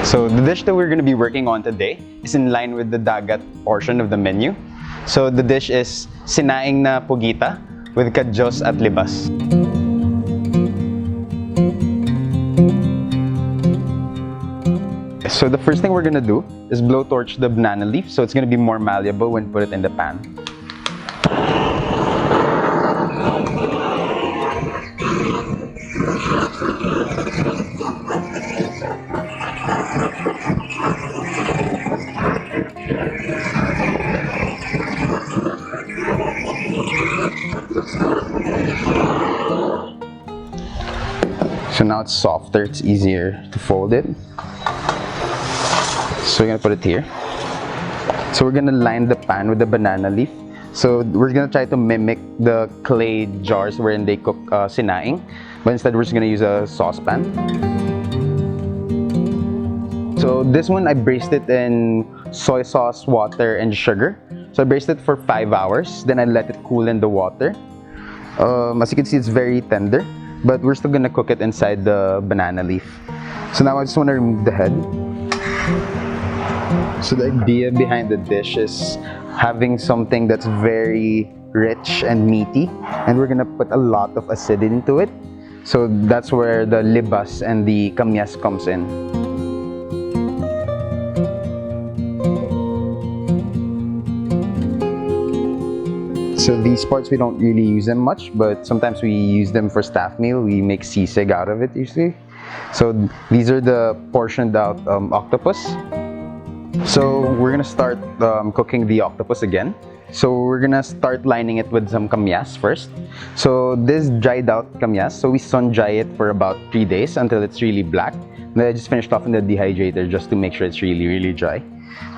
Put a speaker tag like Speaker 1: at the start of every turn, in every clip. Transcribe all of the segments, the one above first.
Speaker 1: So the dish that we're going to be working on today is in line with the Dagat portion of the menu. So the dish is Sinaing na Pugita with kadyos at libas. So the first thing we're going to do is blowtorch the banana leaf, so it's going to be more malleable when put it in the pan. So now it's softer, it's easier to fold it. So we're gonna put it here. So we're gonna line the pan with the banana leaf. So we're gonna try to mimic the clay jars wherein they cook sinaing, but instead we're just gonna use a saucepan. So this one I braised it in soy sauce, water, and sugar. So I braised it for 5 hours, then I let it cool in the water. As you can see, it's very tender, but we're still gonna cook it inside the banana leaf. So now I just wanna remove the head. So the idea behind the dish is having something that's very rich and meaty, and we're gonna put a lot of acidity into it. So that's where the libas and the kamyas comes in. So these parts we don't really use them much, but sometimes we use them for staff meal. We make sisig out of it usually. So these are the portioned out octopus. So we're gonna start cooking the octopus again. So we're gonna start lining it with some kamyas first. So this dried out kamyas, so we sun dry it for about 3 days until it's really black. And then I just finished off in the dehydrator just to make sure it's really dry.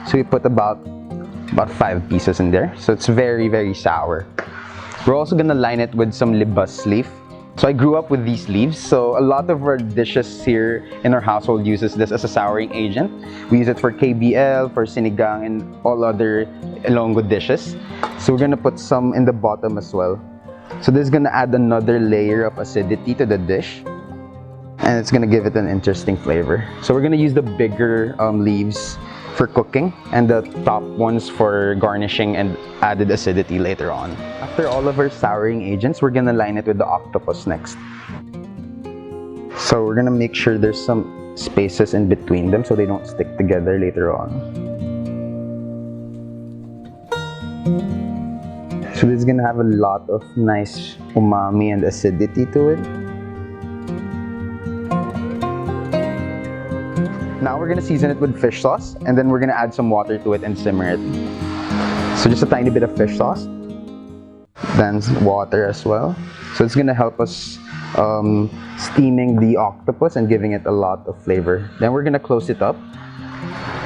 Speaker 1: So we put about 5 pieces in there. So it's very sour. We're also gonna line it with some libas leaf. So I grew up with these leaves, so a lot of our dishes here in our household uses this as a souring agent. We use it for KBL, for sinigang, and all other Ilonggo dishes. So we're gonna put some in the bottom as well. So this is gonna add another layer of acidity to the dish, and it's gonna give it an interesting flavor. So we're gonna use the bigger leaves for cooking and the top ones for garnishing and added acidity later on. After all of our souring agents, we're gonna line it with the octopus next. So we're gonna make sure there's some spaces in between them so they don't stick together later on. So this is gonna have a lot of nice umami and acidity to it. Now we're gonna season it with fish sauce, and then we're gonna add some water to it and simmer it. So just a tiny bit of fish sauce, then water as well. So it's gonna help us steaming the octopus and giving it a lot of flavor. Then we're gonna close it up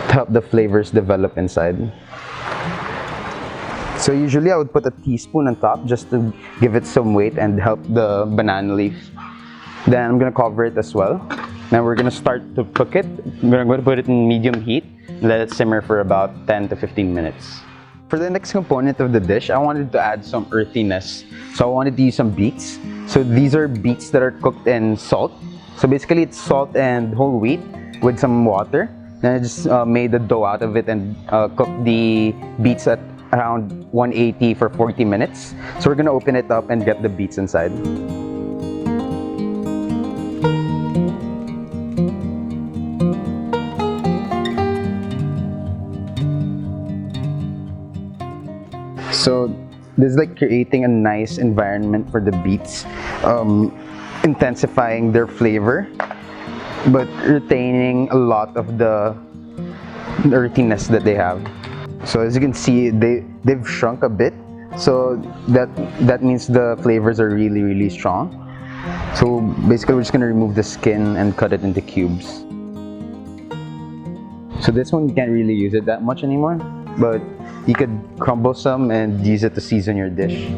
Speaker 1: to help the flavors develop inside. So usually I would put a teaspoon on top just to give it some weight and help the banana leaf. Then I'm gonna cover it as well. Now we're gonna start to cook it. I'm gonna put it in medium heat and let it simmer for about 10 to 15 minutes. For the next component of the dish, I wanted to add some earthiness. So I wanted to use some beets. So these are beets that are cooked in salt. So basically it's salt and whole wheat with some water. Then I just made the dough out of it and cooked the beets at around 180 for 40 minutes. So we're gonna open it up and get the beets inside. So this is like creating a nice environment for the beets, intensifying their flavor, but retaining a lot of the earthiness that they have. So as you can see, they've shrunk a bit, so that means the flavors are really strong. So basically we're just gonna remove the skin and cut it into cubes. So this one you can't really use it that much anymore, but you could crumble some and use it to season your dish.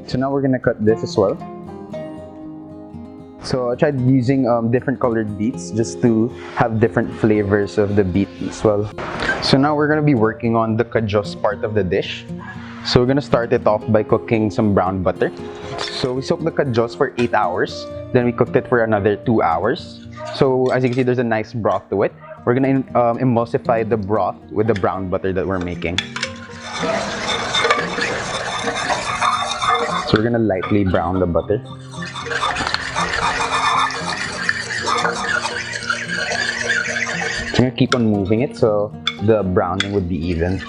Speaker 1: So now we're gonna cut this as well. So I tried using different colored beets just to have different flavors of the beet as well. So now we're gonna be working on the kadyos part of the dish. So we're gonna start it off by cooking some brown butter. So we soak the kadyos for 8 hours. Then we cooked it for another 2 hours. So as you can see, there's a nice broth to it. We're gonna emulsify the broth with the brown butter that we're making. So we're gonna lightly brown the butter. So I'm gonna keep on moving it so the browning would be even.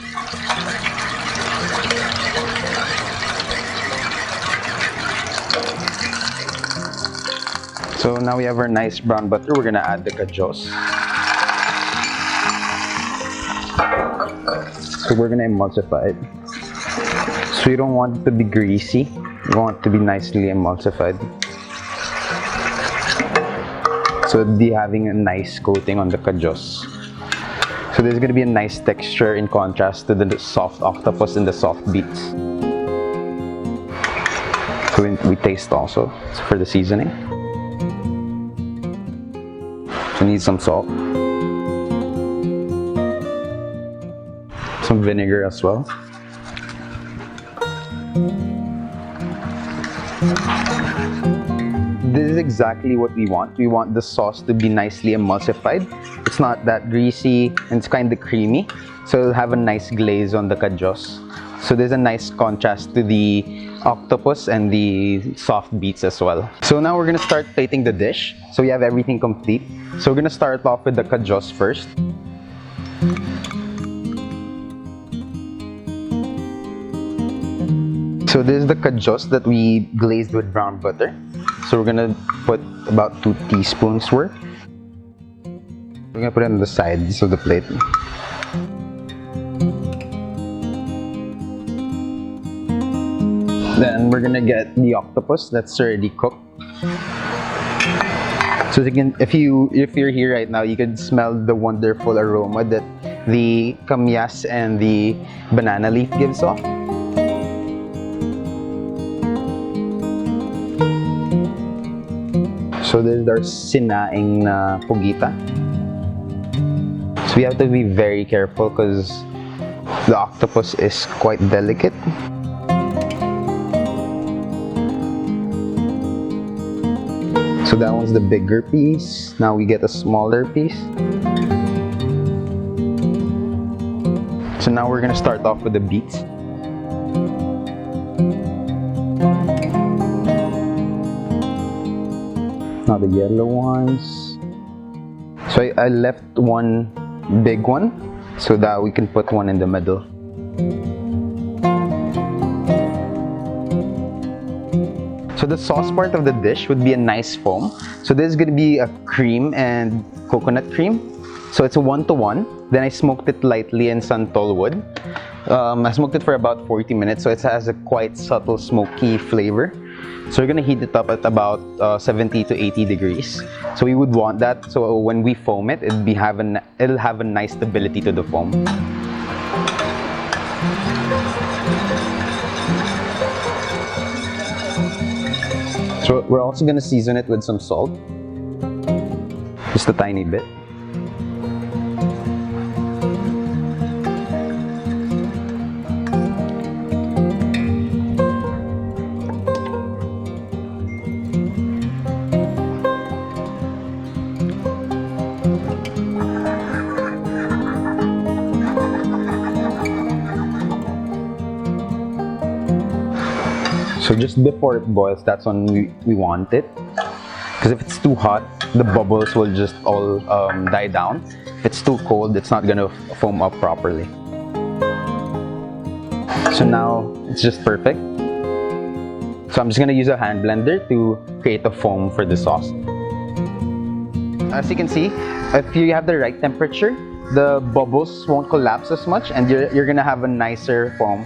Speaker 1: So now we have our nice brown butter. We're gonna add the kajos. So we're gonna emulsify it. So you don't want it to be greasy. You want it to be nicely emulsified. So it'll be having a nice coating on the kajos. So there's gonna be a nice texture in contrast to the soft octopus and the soft beets. So we taste also for the seasoning. So need some salt. Some vinegar as well. This is exactly what we want. We want the sauce to be nicely emulsified. It's not that greasy and it's kind of creamy. So it'll have a nice glaze on the kajos. So there's a nice contrast to the octopus and the soft beets as well. So now we're gonna start plating the dish. So we have everything complete. So we're gonna start off with the kajos first. So this is the kajos that we glazed with brown butter. So we're gonna put about 2 teaspoons worth. We're gonna put it on the sides of the plate. Then we're gonna get the octopus that's already cooked. So again, if you're here right now, you can smell the wonderful aroma that the kamyas and the banana leaf gives off. So this is our Sinaing na Pugita. So we have to be very careful because the octopus is quite delicate. So that one's the bigger piece. Now we get a smaller piece. So now we're gonna start off with the beets. Now the yellow ones. So I left one big one so that we can put one in the middle. So the sauce part of the dish would be a nice foam. So this is going to be a cream and coconut cream. So it's a 1-to-1. Then I smoked it lightly in santol wood. I smoked it for about 40 minutes, so it has a quite subtle smoky flavor. So we're gonna heat it up at about 70 to 80 degrees. So we would want that so when we foam it, it'll have a nice stability to the foam. So we're also gonna season it with some salt, just a tiny bit. So just before it boils, that's when we want it. Because if it's too hot, the bubbles will just all die down. If it's too cold, it's not gonna foam up properly. So now it's just perfect. So I'm just gonna use a hand blender to create a foam for the sauce. As you can see, if you have the right temperature, the bubbles won't collapse as much and you're gonna have a nicer foam.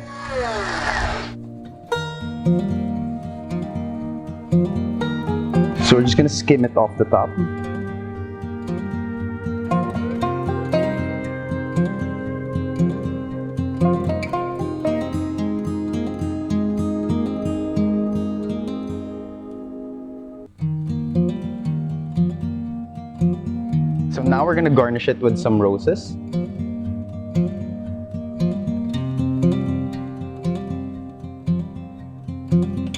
Speaker 1: So we're just gonna skim it off the top. So now we're gonna garnish it with some roses.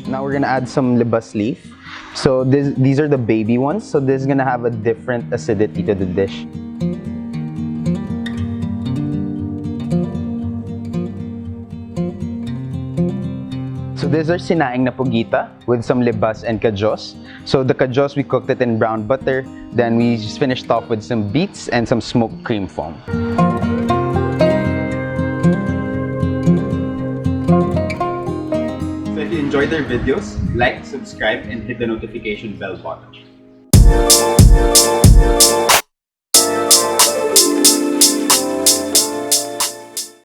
Speaker 1: Now we're gonna add some libas leaf. So these are the baby ones. So this is gonna have a different acidity to the dish. So these are sinaing na pugita with some libas and kajos. So the kajos, we cooked it in brown butter. Then we just finished off with some beets and some smoked cream foam. So if you enjoyed their videos, like, subscribe, and hit the notification bell button.